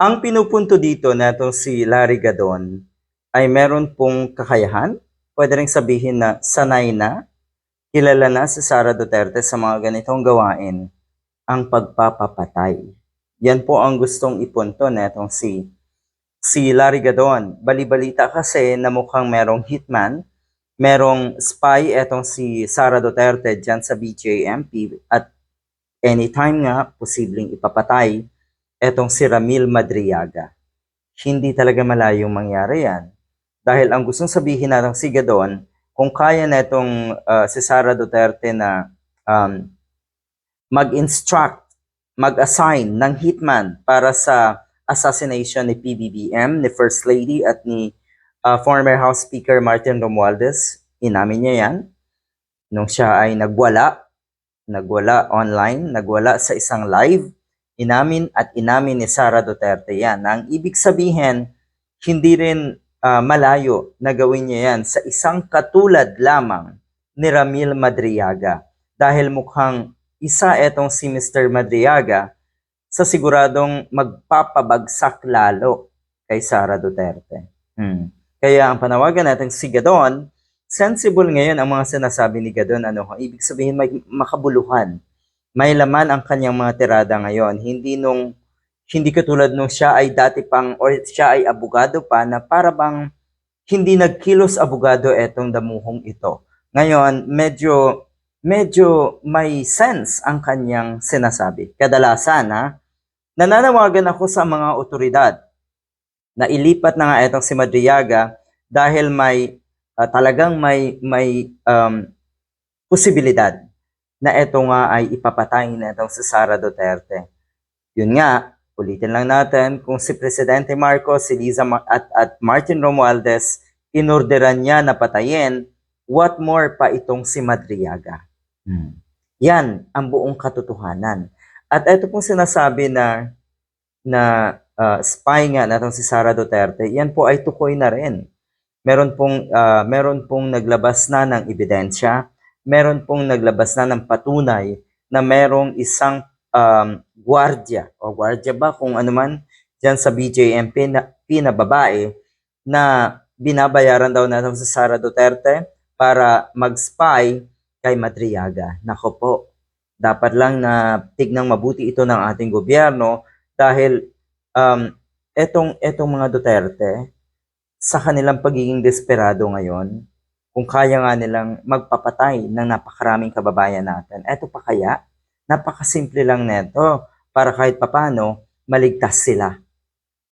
Ang pinupunto dito na 'tong si Larry Gadon ay meron pong kakayahan, puwede ring sabihin na sanay na, kilala na si Sara Duterte sa mga ganitong gawain, ang pagpapapatay. Yan po ang gustong ipunto netong si Larry Gadon. Bali-balita kasi na mukhang merong hitman, merong spy etong si Sara Duterte diyan sa BJMP at anytime nga posibleng ipapatay etong si Ramil Madriaga. Hindi talaga malayong mangyari yan. Dahil ang gustong sabihin natin si Gadon, kung kaya na itong si Sara Duterte na um, mag-instruct, mag-assign ng hitman para sa assassination ni PBBM, ni First Lady at ni former House Speaker Martin Romualdez, inamin niya yan, nung siya ay nagwala online, nagwala sa isang live, inamin ni Sara Duterte yan. Ang ibig sabihin, hindi rin malayo na gawin niya yan sa isang katulad lamang ni Ramil Madriaga. Dahil mukhang isa etong si Mr. Madriaga sa siguradong magpapabagsak lalo kay Sara Duterte. Kaya ang panawagan natin si Gadon, sensible ngayon ang mga sinasabi ni Gadon. Ibig sabihin may makabuluhan. May laman ang kanyang mga tirada ngayon. Hindi katulad nung siya ay dati pang or siya ay abogado pa na para bang hindi nagkilos abogado etong damuhong ito. Ngayon, medyo may sense ang kanyang sinasabi. Kadalasan, nananawagan ako sa mga otoridad na ilipat na nga etong si Madriaga dahil talagang may posibilidad na ito nga ay ipapatay na itong si Sara Duterte. Yun nga, ulitin lang natin, kung si Presidente Marcos, si Liza at Martin Romualdez, inorderan niya na patayin, what more pa itong si Madriaga? Yan ang buong katotohanan. At ito pong sinasabi na spy nga na itong si Sara Duterte, yan po ay tukoy na rin. Meron pong naglabas na ng ebidensya, meron pong naglabas na ng patunay na merong isang gwardiya ba kung ano man dyan sa BJMP na babae na binabayaran daw natin sa Sara Duterte para mag-spy kay Madriaga. Nako po, dapat lang na tignang mabuti ito ng ating gobyerno dahil etong mga Duterte sa kanilang pagiging desperado ngayon, kung kaya nga nilang magpapatay ng napakaraming kababayan natin, eto pa kaya, napakasimple lang neto para kahit papano maligtas sila